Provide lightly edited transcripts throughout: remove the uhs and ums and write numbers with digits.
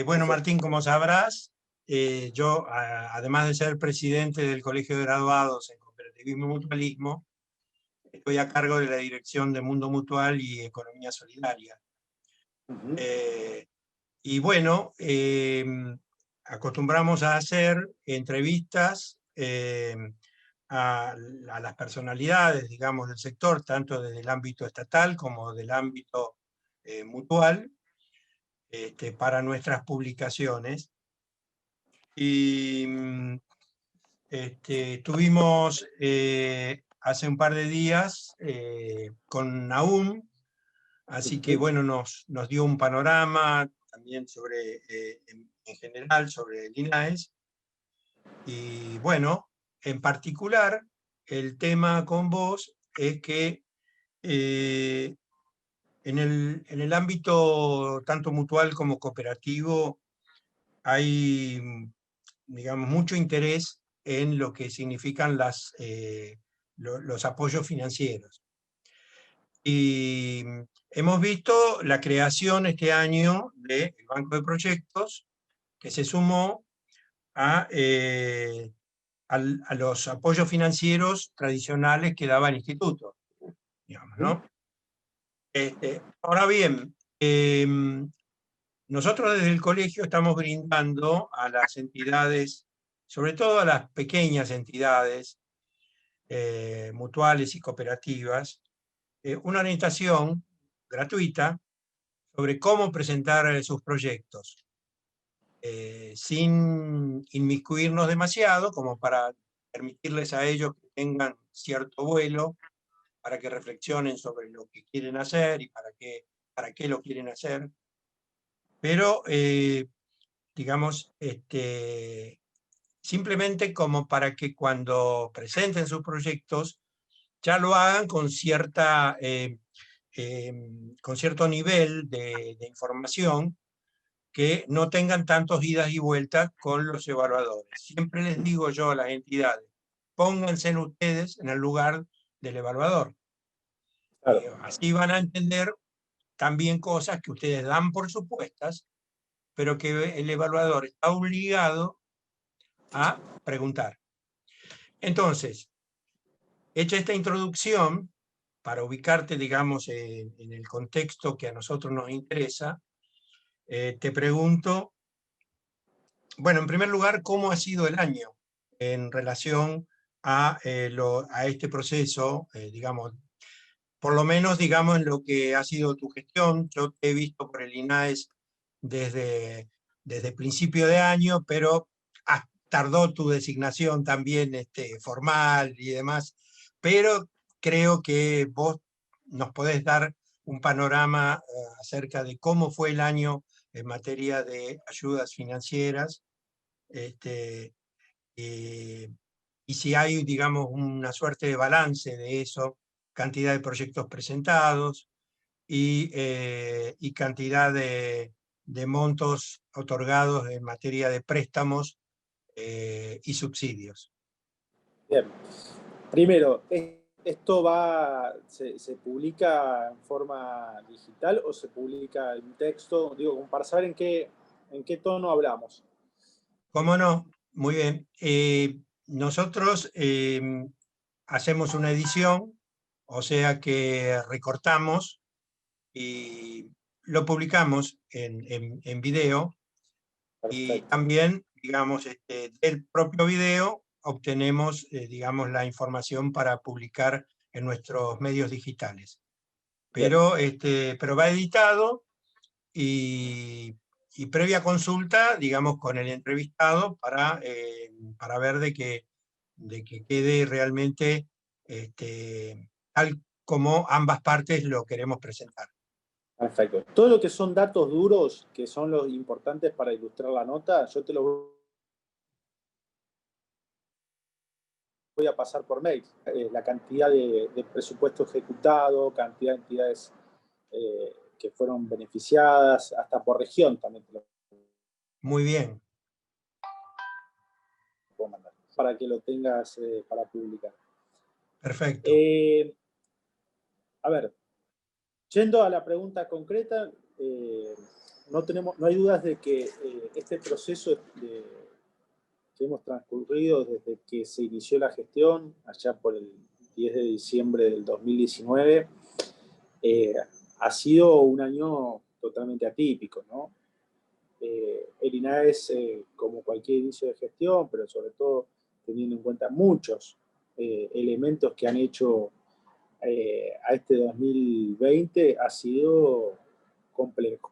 Bueno, Martín, como sabrás, yo, además de ser presidente del Colegio de Graduados en Cooperativismo y Mutualismo, estoy a cargo de la dirección de Mundo Mutual y Economía Solidaria. Y bueno, acostumbramos a hacer entrevistas a las personalidades, digamos, del sector, tanto desde el ámbito estatal como del ámbito mutual, para nuestras publicaciones. Y tuvimos hace un par de días con Nahum, así que bueno, nos dio un panorama también sobre, en general, sobre el INAES. Y bueno, en particular, el tema con vos es que en el ámbito tanto mutual como cooperativo hay, digamos, mucho interés en lo que significan los apoyos financieros. Y hemos visto la creación este año del Banco de Proyectos, que se sumó a los apoyos financieros tradicionales que daba el instituto, digamos, ¿no? Ahora bien, nosotros desde el colegio estamos brindando a las entidades, sobre todo a las pequeñas entidades mutuales y cooperativas, una orientación gratuita sobre cómo presentar sus proyectos, sin inmiscuirnos demasiado, como para permitirles a ellos que tengan cierto vuelo, para que reflexionen sobre lo que quieren hacer y para qué lo quieren hacer. Pero, digamos, simplemente como para que cuando presenten sus proyectos ya lo hagan con con cierto nivel de información, que no tengan tantos idas y vueltas con los evaluadores. Siempre les digo yo a las entidades, pónganse ustedes en el lugar del evaluador. Claro. Así van a entender también cosas que ustedes dan por supuestas, pero que el evaluador está obligado a preguntar. Entonces, hecha esta introducción, para ubicarte, digamos, en el contexto que a nosotros nos interesa, te pregunto, bueno, en primer lugar, ¿cómo ha sido el año en relación a este proceso, digamos, por lo menos, digamos, en lo que ha sido tu gestión? Yo te he visto por el INAES desde principio de año, pero tardó tu designación también formal y demás, pero creo que vos nos podés dar un panorama acerca de cómo fue el año en materia de ayudas financieras, y si hay, digamos, una suerte de balance de eso, cantidad de proyectos presentados y cantidad de montos otorgados en materia de préstamos y subsidios. Bien. Primero, ¿esto se publica en forma digital o se publica en texto? Digo, como para saber en qué tono hablamos. ¿Cómo no? Muy bien. Nosotros hacemos una edición, o sea que recortamos y lo publicamos en video, y Perfecto. también, digamos, del propio video obtenemos, digamos, la información para publicar en nuestros medios digitales. Bien. Pero va editado y previa consulta, digamos, con el entrevistado para ver de que quede realmente tal como ambas partes lo queremos presentar. Perfecto. Todo lo que son datos duros, que son los importantes para ilustrar la nota, yo te los voy a pasar por mail. La cantidad de presupuesto ejecutado, cantidad de entidades que fueron beneficiadas, hasta por región también te lo Muy bien. puedo mandar, para que lo tengas para publicar. Perfecto. A ver, yendo a la pregunta concreta, no hay dudas de que este proceso que hemos transcurrido desde que se inició la gestión, allá por el 10 de diciembre del 2019, ha sido un año totalmente atípico, ¿no? El INAES, como cualquier inicio de gestión, pero sobre todo teniendo en cuenta muchos elementos que han hecho a este 2020, ha sido complejo.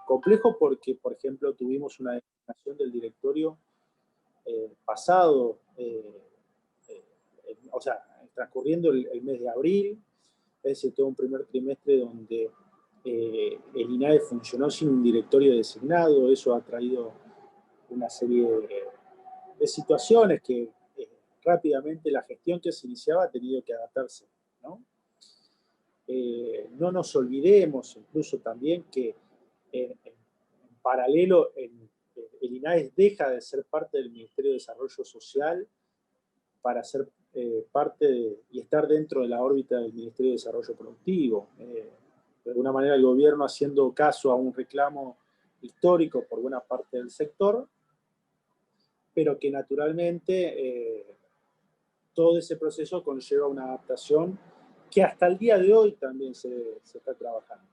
Complejo porque, por ejemplo, tuvimos una designación del directorio pasado, o sea, transcurriendo el mes de abril, es decir, todo un primer trimestre donde el INAE funcionó sin un directorio designado. Eso ha traído una serie de situaciones que rápidamente la gestión que se iniciaba ha tenido que adaptarse, ¿no? No nos olvidemos incluso también que en paralelo el INAE deja de ser parte del Ministerio de Desarrollo Social para ser parte y estar dentro de la órbita del Ministerio de Desarrollo Productivo. De alguna manera el gobierno haciendo caso a un reclamo histórico por buena parte del sector, pero que naturalmente todo ese proceso conlleva una adaptación que hasta el día de hoy también se está trabajando.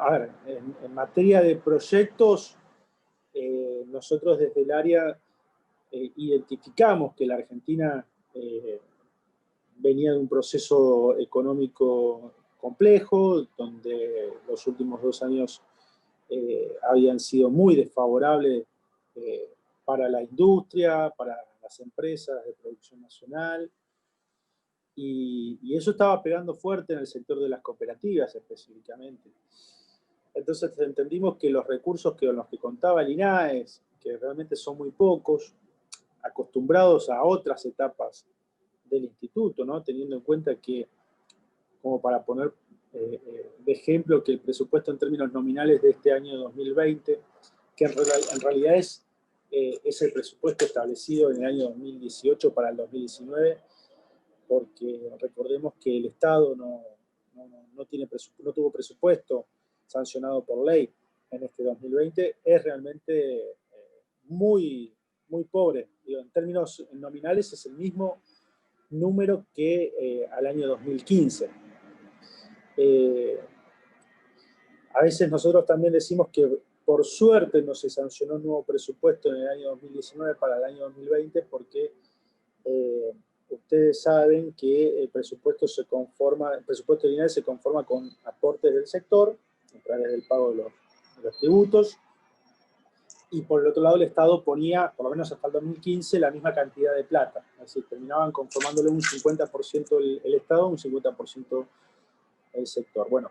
A ver, en materia de proyectos, nosotros desde el área identificamos que la Argentina venía de un proceso económico complejo, donde los últimos 2 años habían sido muy desfavorables para la industria, para las empresas de producción nacional, y eso estaba pegando fuerte en el sector de las cooperativas específicamente. Entonces entendimos que los recursos con los que contaba el INAES, que realmente son muy pocos, acostumbrados a otras etapas del instituto, ¿no? Teniendo en cuenta que, como para poner de ejemplo, que el presupuesto en términos nominales de este año 2020, que en realidad es el presupuesto establecido en el año 2018 para el 2019, porque recordemos que el Estado no tuvo presupuesto sancionado por ley en este 2020, es realmente muy, muy pobre. Digo, en términos nominales es el mismo número que al año 2015. A veces nosotros también decimos que por suerte no se sancionó un nuevo presupuesto en el año 2019 para el año 2020 porque ustedes saben que el presupuesto del INAE se conforma con aportes del sector a través del pago de los tributos, y por el otro lado el Estado ponía, por lo menos hasta el 2015, la misma cantidad de plata. Es decir, terminaban conformándole un 50% el Estado, un 50% el sector. Bueno,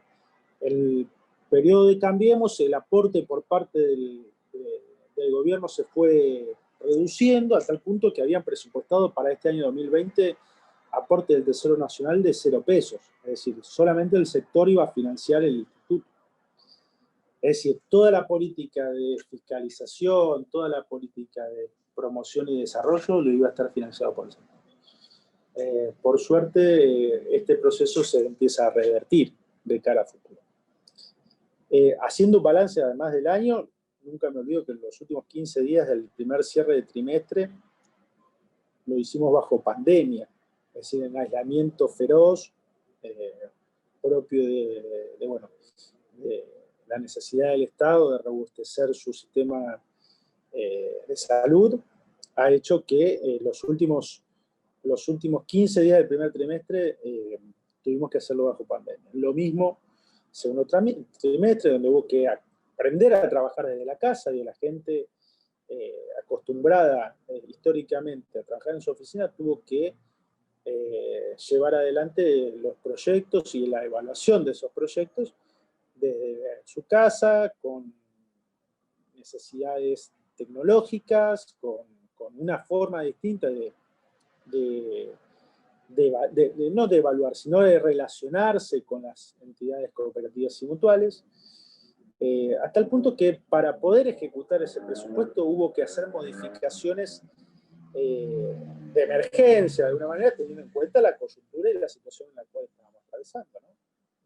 el periodo de Cambiemos, el aporte por parte del gobierno se fue reduciendo a tal punto que habían presupuestado para este año 2020 aporte del Tesoro Nacional de 0 pesos. Es decir, solamente el sector iba a financiar el instituto. Es decir, toda la política de fiscalización, toda la política de promoción y desarrollo lo iba a estar financiado por el sector. Por suerte, este proceso se empieza a revertir de cara a futuro. Haciendo un balance además del año, nunca me olvido que en los últimos 15 días del primer cierre de trimestre lo hicimos bajo pandemia, es decir, en aislamiento feroz, propio de la necesidad del Estado de robustecer su sistema de salud, ha hecho que los últimos 15 días del primer trimestre tuvimos que hacerlo bajo pandemia. Lo mismo segundo trimestre, donde hubo que aprender a trabajar desde la casa, y la gente acostumbrada históricamente a trabajar en su oficina tuvo que llevar adelante los proyectos y la evaluación de esos proyectos desde su casa, con necesidades tecnológicas, con una forma distinta no de evaluar, sino de relacionarse con las entidades cooperativas y mutuales, hasta el punto que para poder ejecutar ese presupuesto hubo que hacer modificaciones de emergencia, de alguna manera, teniendo en cuenta la coyuntura y la situación en la cual estábamos atravesando, ¿no?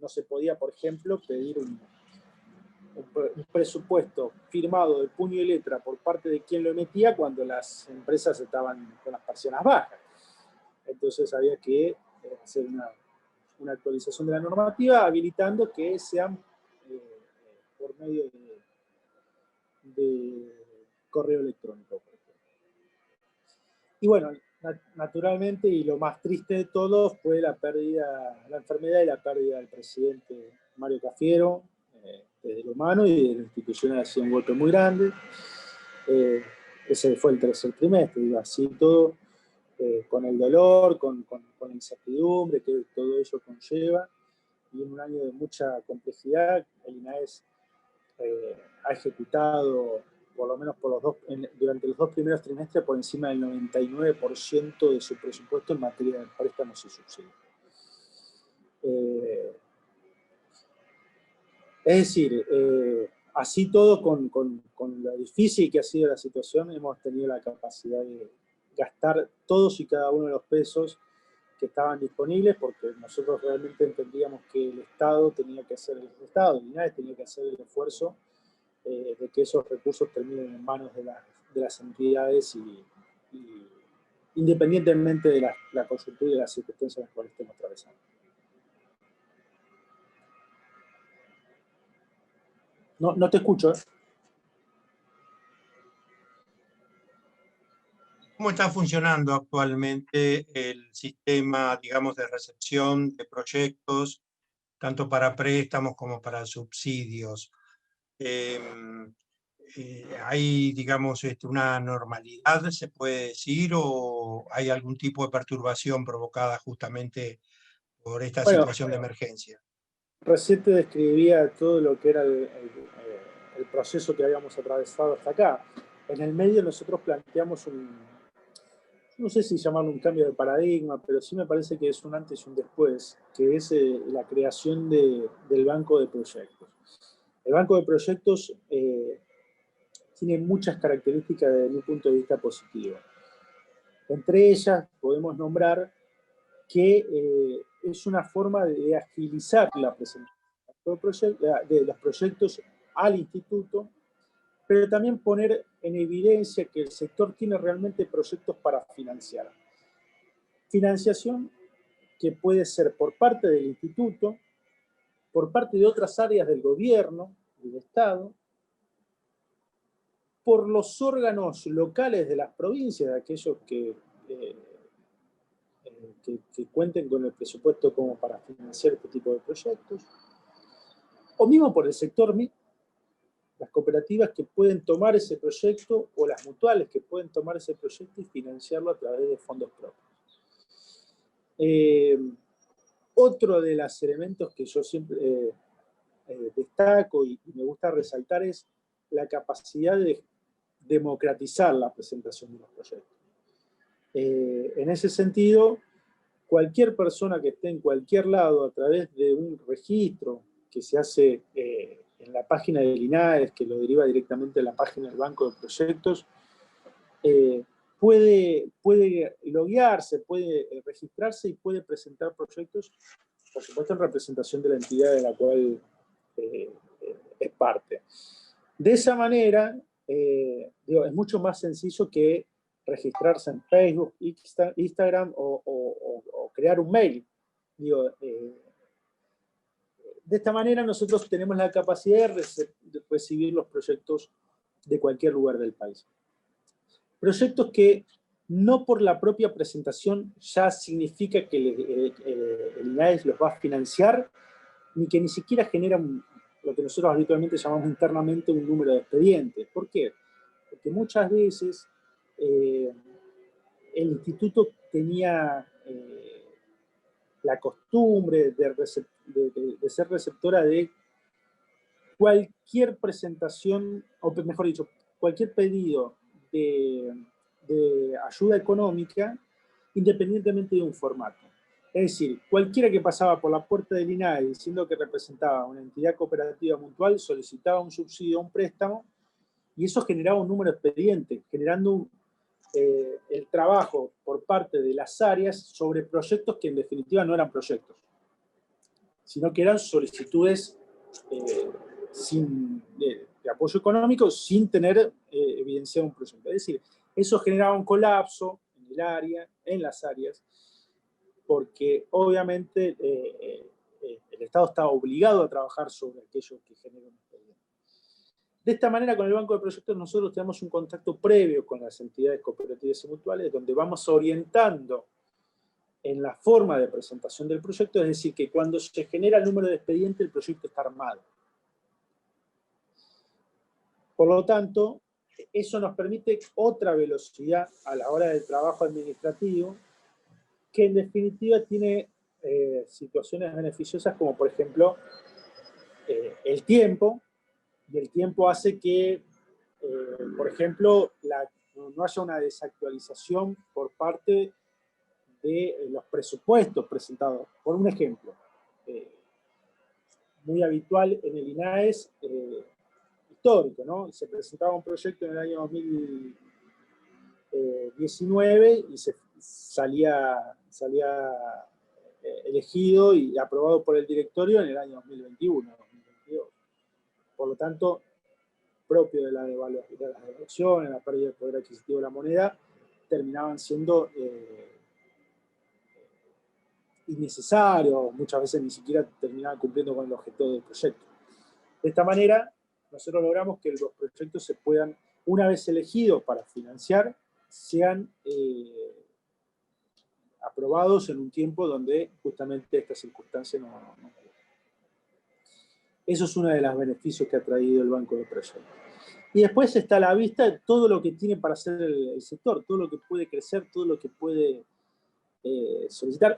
no se podía, por ejemplo, pedir un presupuesto firmado de puño y letra por parte de quien lo emitía cuando las empresas estaban con las persianas bajas. Entonces había que hacer una actualización de la normativa habilitando que sean por medio de correo electrónico. Y bueno, naturalmente, y lo más triste de todo fue la enfermedad y la pérdida del presidente Mario Cafiero, desde lo humano y de lo institucional ha sido un golpe muy grande. Ese fue el tercer trimestre, digo, así todo, con el dolor, con la incertidumbre que todo ello conlleva, y en un año de mucha complejidad, el INAES ha ejecutado, por lo menos durante los 2 primeros trimestres, por encima del 99% de su presupuesto en materia de préstamos y subsidios. Es decir, así todo, con lo difícil que ha sido la situación, hemos tenido la capacidad de gastar todos y cada uno de los pesos que estaban disponibles, porque nosotros realmente entendíamos que el Estado tenía que hacer el esfuerzo de que esos recursos terminen en manos de las entidades y independientemente de la coyuntura y de las circunstancias en las cuales estemos atravesando. No te escucho. ¿Cómo está funcionando actualmente el sistema, digamos, de recepción de proyectos, tanto para préstamos como para subsidios? ¿Hay, digamos, una normalidad, se puede decir, o hay algún tipo de perturbación provocada justamente por esta situación de emergencia? Recién te describía todo lo que era el proceso que habíamos atravesado hasta acá. En el medio nosotros planteamos no sé si llamarlo un cambio de paradigma, pero sí me parece que es un antes y un después, que es la creación del banco de proyectos. El banco de proyectos tiene muchas características desde mi punto de vista positivo. Entre ellas podemos nombrar que es una forma de agilizar la presentación de los proyectos al instituto, pero también poner en evidencia que el sector tiene realmente proyectos para financiar. Financiación que puede ser por parte del instituto, por parte de otras áreas del gobierno, del Estado, por los órganos locales de las provincias, de aquellos que cuenten con el presupuesto como para financiar este tipo de proyectos, o mismo por el sector mismo, las cooperativas que pueden tomar ese proyecto o las mutuales que pueden tomar ese proyecto y financiarlo a través de fondos propios. Otro de los elementos que yo siempre destaco y me gusta resaltar es la capacidad de democratizar la presentación de los proyectos. En ese sentido, cualquier persona que esté en cualquier lado a través de un registro que se hace en la página del INAES, que lo deriva directamente a la página del Banco de Proyectos, puede loguearse, puede registrarse y puede presentar proyectos, por supuesto en representación de la entidad de la cual es parte. De esa manera, es mucho más sencillo que registrarse en Facebook, Instagram o crear un mail. De esta manera nosotros tenemos la capacidad de recibir los proyectos de cualquier lugar del país. Proyectos que no por la propia presentación ya significa que el INAES los va a financiar, ni que ni siquiera generan lo que nosotros habitualmente llamamos internamente un número de expedientes. ¿Por qué? Porque muchas veces el instituto tenía la costumbre de ser receptora de cualquier presentación, o mejor dicho, cualquier pedido de ayuda económica, independientemente de un formato. Es decir, cualquiera que pasaba por la puerta del INAE diciendo que representaba una entidad cooperativa mutual solicitaba un subsidio o un préstamo, y eso generaba un número de expedientes, generando el trabajo por parte de las áreas sobre proyectos que en definitiva no eran proyectos. sino que eran solicitudes de apoyo económico sin tener evidenciado un proyecto. Es decir, eso generaba un colapso en el área, en las áreas, porque obviamente el Estado está obligado a trabajar sobre aquello que genera un expediente. De esta manera, con el Banco de Proyectos, nosotros tenemos un contacto previo con las entidades cooperativas y mutuales, donde vamos orientando en la forma de presentación del proyecto, es decir, que cuando se genera el número de expediente, el proyecto está armado. Por lo tanto, eso nos permite otra velocidad a la hora del trabajo administrativo, que en definitiva tiene situaciones beneficiosas como, por ejemplo, el tiempo, y el tiempo hace que, por ejemplo, no haya una desactualización por parte de los presupuestos presentados. Por un ejemplo, muy habitual en el INAES, histórico, ¿no? Se presentaba un proyecto en el año 2019 y salía elegido y aprobado por el directorio en el año 2021, 2022. Por lo tanto, propio de la devaluación, la pérdida del poder adquisitivo de la moneda, terminaban siendo innecesarios, muchas veces ni siquiera terminaban cumpliendo con el objetivo del proyecto. De esta manera, nosotros logramos que los proyectos se puedan, una vez elegidos para financiar, sean aprobados en un tiempo donde justamente esta circunstancia no ocurre. Eso es uno de los beneficios que ha traído el Banco de Proyectos. Y después está a la vista todo lo que tiene para hacer el sector, todo lo que puede crecer, todo lo que puede solicitar.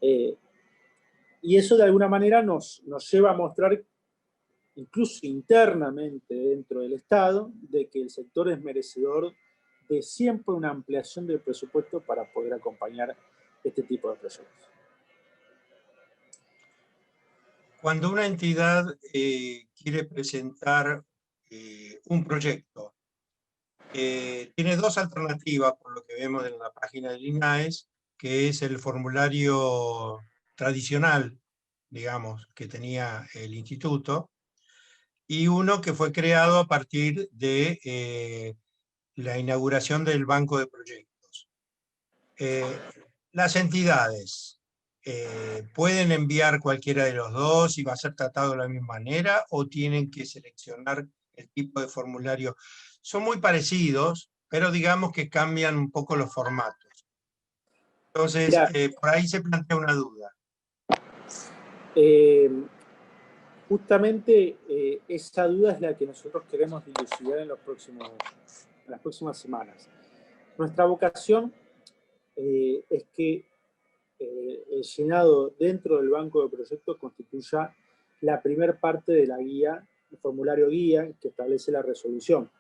Y eso de alguna manera nos lleva a mostrar, incluso internamente dentro del Estado, de que el sector es merecedor de siempre una ampliación del presupuesto para poder acompañar este tipo de proyectos. Cuando una entidad quiere presentar un proyecto, tiene dos alternativas, por lo que vemos en la página del INAES, que es el formulario tradicional, digamos, que tenía el instituto, y uno que fue creado a partir de la inauguración del Banco de Proyectos. Las entidades pueden enviar cualquiera de los dos y va a ser tratado de la misma manera, o tienen que seleccionar el tipo de formulario. Son muy parecidos, pero digamos que cambian un poco los formatos. Entonces, por ahí se plantea una duda. Justamente esa duda es la que nosotros queremos dilucidar en las próximas semanas. Nuestra vocación es que el llenado dentro del Banco de Proyectos constituya la primera parte de la guía, el formulario guía que establece la resolución.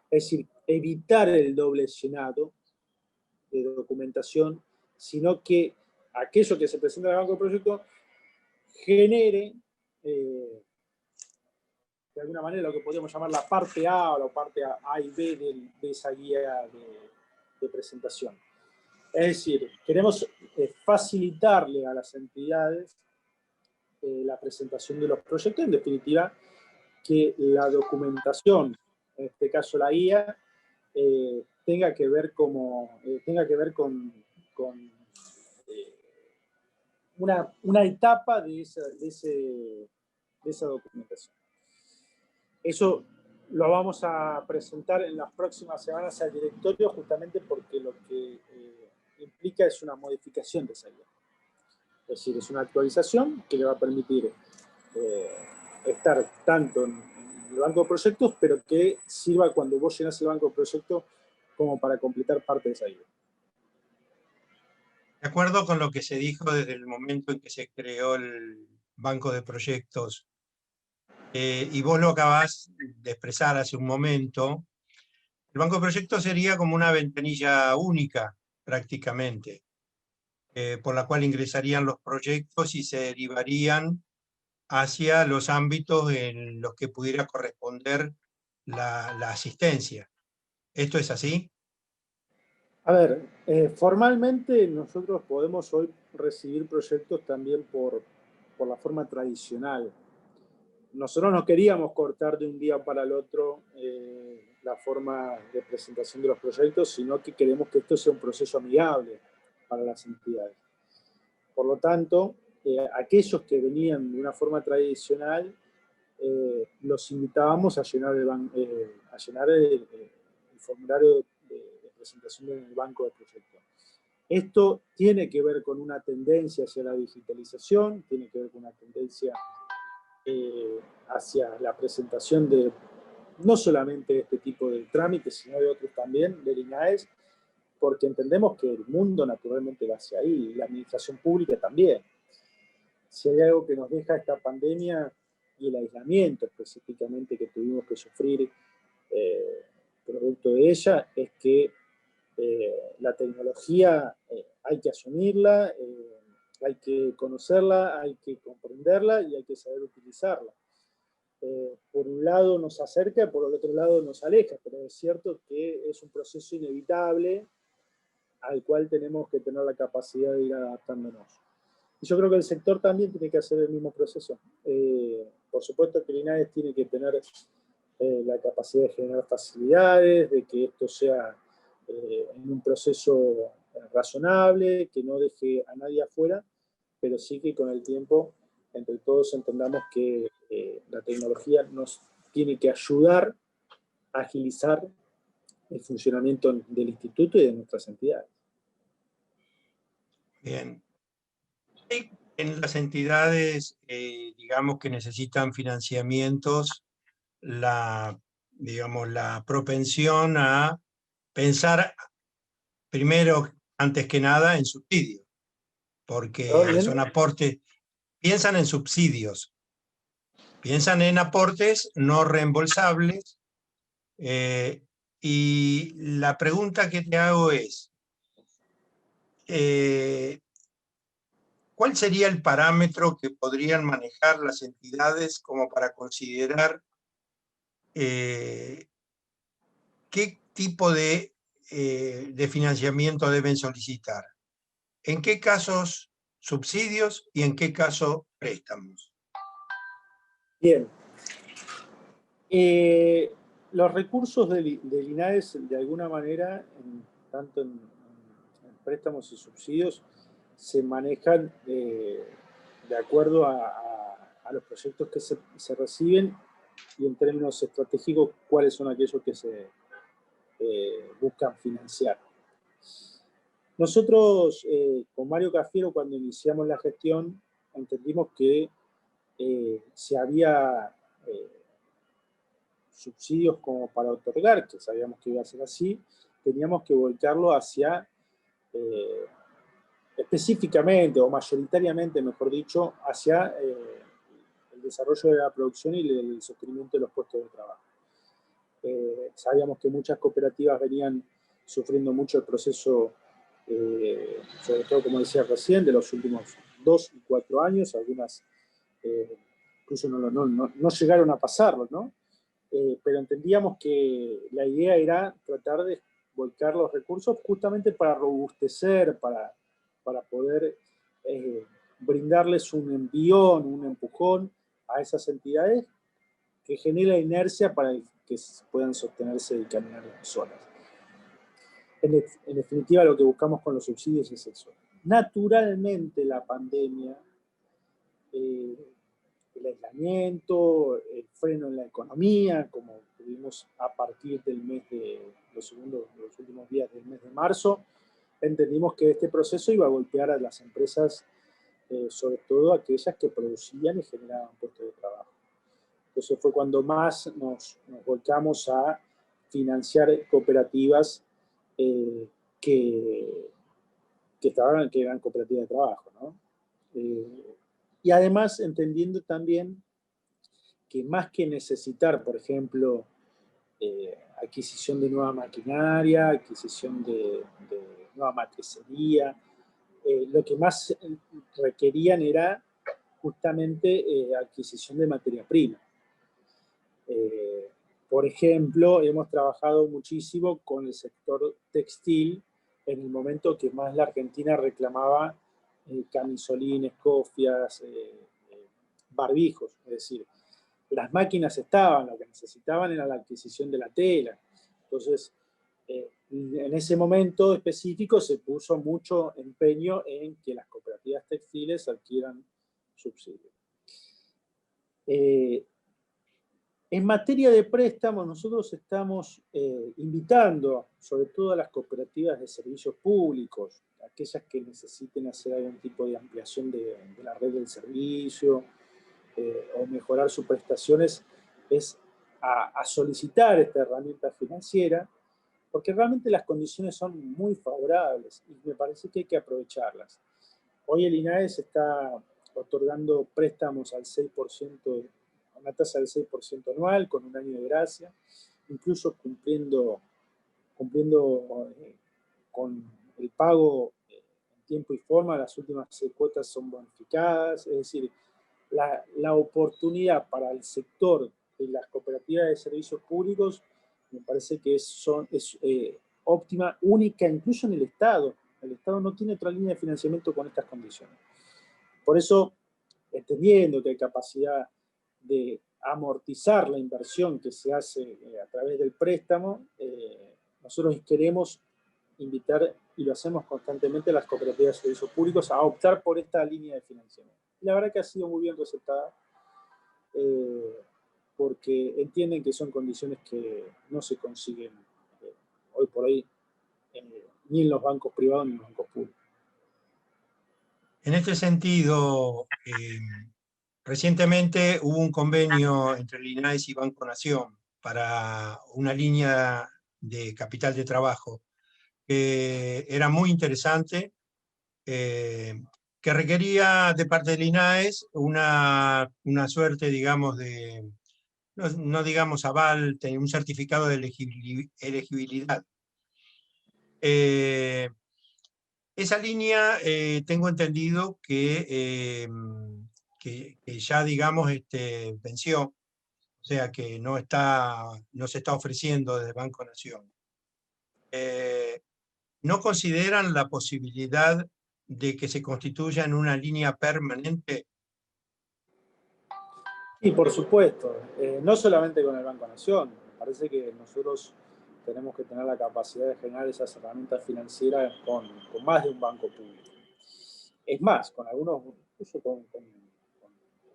Es decir, evitar el doble llenado de documentación, sino que aquello que se presenta en el Banco de Proyectos genere, de alguna manera, lo que podríamos llamar la parte A o la parte A y B de esa guía de presentación. Es decir, queremos facilitarle a las entidades la presentación de los proyectos, en definitiva, que la documentación, en este caso la guía, tenga que ver con una etapa de esa documentación. Eso lo vamos a presentar en las próximas semanas al directorio, justamente porque lo que implica es una modificación de esa guía. Es decir, es una actualización que le va a permitir estar tanto en el Banco de Proyectos, pero que sirva cuando vos llenás el Banco de Proyectos como para completar parte de esa guía. De acuerdo con lo que se dijo desde el momento en que se creó el Banco de Proyectos, y vos lo acabás de expresar hace un momento, el Banco de Proyectos sería como una ventanilla única, prácticamente, por la cual ingresarían los proyectos y se derivarían hacia los ámbitos en los que pudiera corresponder la asistencia. ¿Esto es así? A ver, formalmente nosotros podemos hoy recibir proyectos también por por la forma tradicional. Nosotros no queríamos cortar de un día para el otro la forma de presentación de los proyectos, sino que queremos que esto sea un proceso amigable para las entidades. Por lo tanto, aquellos que venían de una forma tradicional, los invitábamos a llenar el formulario de presentación en el banco de proyectos. Esto tiene que ver con una tendencia hacia la digitalización, tiene que ver con una tendencia hacia la presentación de no solamente de este tipo de trámites, sino de otros también, del INAES, porque entendemos que el mundo naturalmente va hacia ahí, y la administración pública también. Si hay algo que nos deja esta pandemia y el aislamiento específicamente que tuvimos que sufrir producto de ella, es que la tecnología hay que asumirla, hay que conocerla, hay que comprenderla y hay que saber utilizarla. Por un lado nos acerca, por el otro lado nos aleja, pero es cierto que es un proceso inevitable al cual tenemos que tener la capacidad de ir adaptándonos. Y yo creo que el sector también tiene que hacer el mismo proceso. Por supuesto que el INAES tiene que tener la capacidad de generar facilidades, de que esto sea en un proceso razonable, que no deje a nadie afuera, pero sí que con el tiempo entre todos entendamos que la tecnología nos tiene que ayudar a agilizar el funcionamiento del instituto y de nuestras entidades. Bien. En las entidades, digamos, que necesitan financiamientos, digamos, la propensión a pensar primero, antes que nada, en subsidios, porque son aportes, piensan en subsidios, piensan en aportes no reembolsables, y la pregunta que te hago es, ¿cuál sería el parámetro que podrían manejar las entidades como para considerar qué tipo de financiamiento deben solicitar? ¿En qué casos subsidios y en qué caso préstamos? Bien. Los recursos del INAES, de alguna manera, tanto en préstamos y subsidios, se manejan de acuerdo a los proyectos que se reciben y en términos estratégicos cuáles son aquellos que se buscan financiar. Nosotros, con Mario Cafiero, cuando iniciamos la gestión, entendimos que si había subsidios como para otorgar, que sabíamos que iba a ser así, teníamos que volcarlo hacia, específicamente o mayoritariamente, mejor dicho, hacia el desarrollo de la producción y el sostenimiento de los puestos de trabajo. Sabíamos que muchas cooperativas venían sufriendo mucho el proceso, sobre todo, como decía recién, de los últimos 2 y 4 años, algunas incluso no llegaron a pasarlo, ¿no? Pero entendíamos que la idea era tratar de volcar los recursos justamente para robustecer, para poder brindarles un envión, un empujón a esas entidades que genera inercia para que puedan sostenerse y caminar solas. En definitiva, lo que buscamos con los subsidios es eso. Naturalmente, la pandemia, el aislamiento, el freno en la economía, como tuvimos a partir del mes de los últimos días del mes de marzo, entendimos que este proceso iba a golpear a las empresas, sobre todo aquellas que producían y generaban puestos de trabajo. Entonces fue cuando más nos volcamos a financiar cooperativas que eran cooperativas de trabajo, ¿no? Y además entendiendo también que más que necesitar, por ejemplo, adquisición de nueva maquinaria, adquisición de nueva matricería, lo que más requerían era justamente adquisición de materia prima. Por ejemplo, hemos trabajado muchísimo con el sector textil en el momento que más la Argentina reclamaba camisolines, cofias, barbijos, es decir, las máquinas estaban, lo que necesitaban era la adquisición de la tela. Entonces, en ese momento específico se puso mucho empeño en que las cooperativas textiles adquieran subsidios. En materia de préstamos, nosotros estamos invitando, sobre todo a las cooperativas de servicios públicos, aquellas que necesiten hacer algún tipo de ampliación de la red del servicio o mejorar sus prestaciones, es a solicitar esta herramienta financiera, porque realmente las condiciones son muy favorables y me parece que hay que aprovecharlas. Hoy el INAES está otorgando préstamos al 6%, a una tasa del 6% anual, con un año de gracia, incluso cumpliendo con el pago en tiempo y forma. Las últimas 6 cuotas son bonificadas, es decir, la oportunidad para el sector de las cooperativas de servicios públicos me parece que es óptima, única, incluso en el Estado. El Estado no tiene otra línea de financiamiento con estas condiciones. Por eso, entendiendo que hay capacidad de amortizar la inversión que se hace a través del préstamo, nosotros queremos invitar, y lo hacemos constantemente, a las cooperativas de servicios públicos a optar por esta línea de financiamiento. Y la verdad que ha sido muy bien receptada, porque entienden que son condiciones que no se consiguen hoy por hoy ni en los bancos privados ni en los bancos públicos. En este sentido, recientemente hubo un convenio entre el INAES y Banco Nación para una línea de capital de trabajo que era muy interesante, que requería de parte del INAES una suerte, digamos, de, no digamos aval, un certificado de elegibilidad. Esa línea tengo entendido que ya, digamos, venció, o sea que no se está ofreciendo desde Banco Nación. ¿No consideran la posibilidad de que se constituya en una línea permanente? Sí, por supuesto. No solamente con el Banco Nación. Me parece que nosotros tenemos que tener la capacidad de generar esas herramientas financieras con más de un banco público. Es más, con algunos, incluso con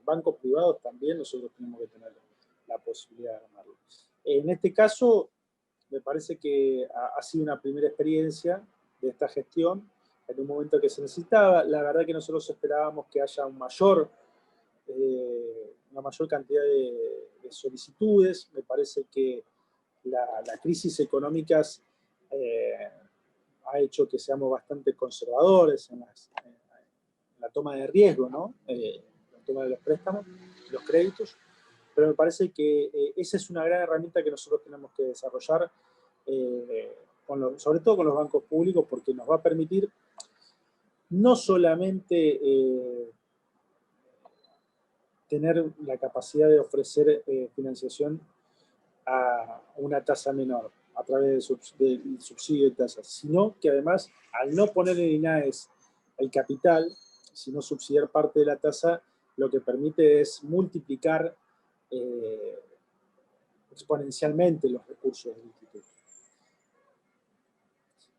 bancos privados también nosotros tenemos que tener la posibilidad de armarlo. En este caso, me parece que ha sido una primera experiencia de esta gestión en un momento que se necesitaba. La verdad que nosotros esperábamos que haya una mayor cantidad de solicitudes. Me parece que la crisis económica ha hecho que seamos bastante conservadores en la toma de riesgo, ¿no? La toma de los préstamos, los créditos, pero me parece que esa es una gran herramienta que nosotros tenemos que desarrollar, sobre todo con los bancos públicos, porque nos va a permitir no solamente tener la capacidad de ofrecer financiación a una tasa menor a través del subsidio de tasas, sino que además, al no poner en INAES el capital, sino subsidiar parte de la tasa, lo que permite es multiplicar exponencialmente los recursos del instituto.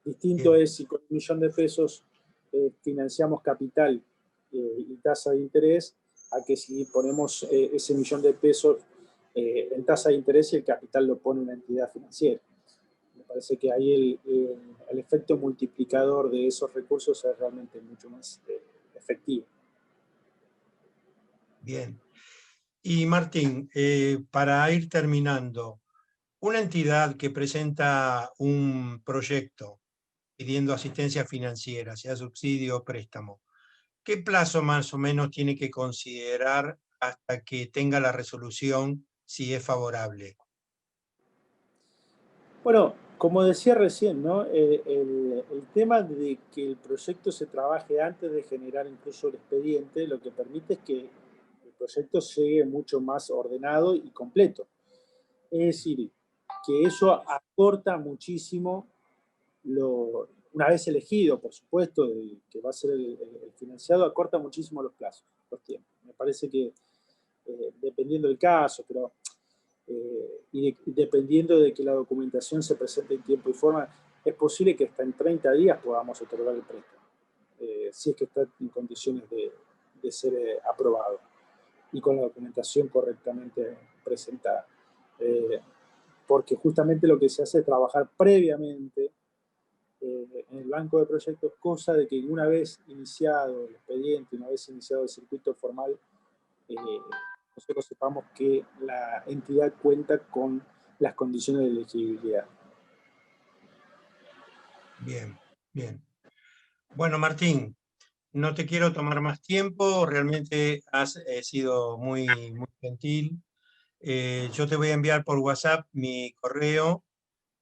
Distinto es si con 1 millón de pesos financiamos capital y tasa de interés, a que si ponemos ese 1 millón de pesos en tasa de interés y el capital lo pone una entidad financiera. Me parece que ahí el efecto multiplicador de esos recursos es realmente mucho más efectivo. Bien. Y Martín, para ir terminando, una entidad que presenta un proyecto pidiendo asistencia financiera, sea subsidio o préstamo, ¿qué plazo más o menos tiene que considerar hasta que tenga la resolución si es favorable? Bueno, como decía recién, ¿no? El tema de que el proyecto se trabaje antes de generar incluso el expediente, lo que permite es que el proyecto llegue mucho más ordenado y completo. Es decir, que eso acorta muchísimo, una vez elegido, por supuesto, que va a ser el financiado, acorta muchísimo los plazos, los tiempos. Me parece que dependiendo del caso, pero dependiendo de que la documentación se presente en tiempo y forma, es posible que hasta en 30 días podamos otorgar el préstamo, si es que está en condiciones de ser aprobado y con la documentación correctamente presentada. Porque justamente lo que se hace es trabajar previamente en el banco de proyectos, cosa de que una vez iniciado el expediente, una vez iniciado el circuito formal, nosotros sepamos que la entidad cuenta con las condiciones de elegibilidad. Bien, bien. Bueno, Martín, no te quiero tomar más tiempo, realmente has sido muy, muy gentil. Yo te voy a enviar por WhatsApp mi correo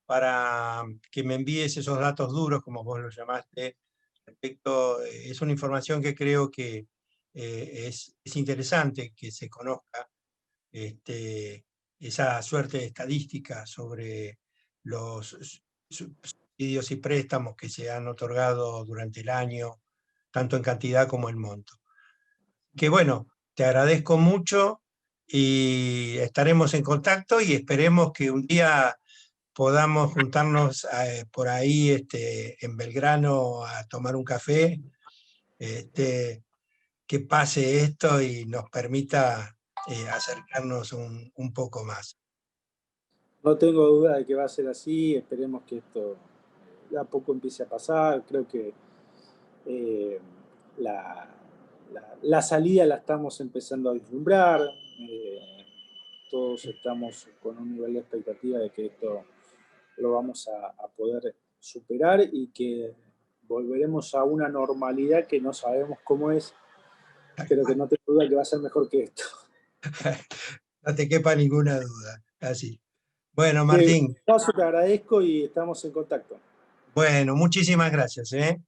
para que me envíes esos datos duros, como vos lo llamaste, respecto, es una información que creo que es interesante que se conozca, esa suerte de estadística sobre los subsidios y préstamos que se han otorgado durante el año, tanto en cantidad como en monto. Que bueno, te agradezco mucho y estaremos en contacto y esperemos que un día podamos juntarnos por ahí en Belgrano a tomar un café, que pase esto y nos permita acercarnos un poco más. No tengo duda de que va a ser así, esperemos que esto de a poco empiece a pasar, creo que la salida la estamos empezando a vislumbrar, todos estamos con un nivel de expectativa de que esto lo vamos a poder superar y que volveremos a una normalidad que no sabemos cómo es, pero que no tengo duda que va a ser mejor que esto. No te quepa ninguna duda, así. Bueno, Un Martín, paso, te agradezco y estamos en contacto. bueno, muchísimas gracias, ¿eh?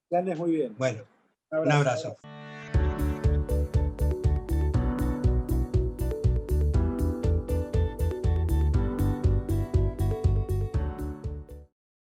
Que andes muy bien. Bueno, Un un abrazo. abrazo.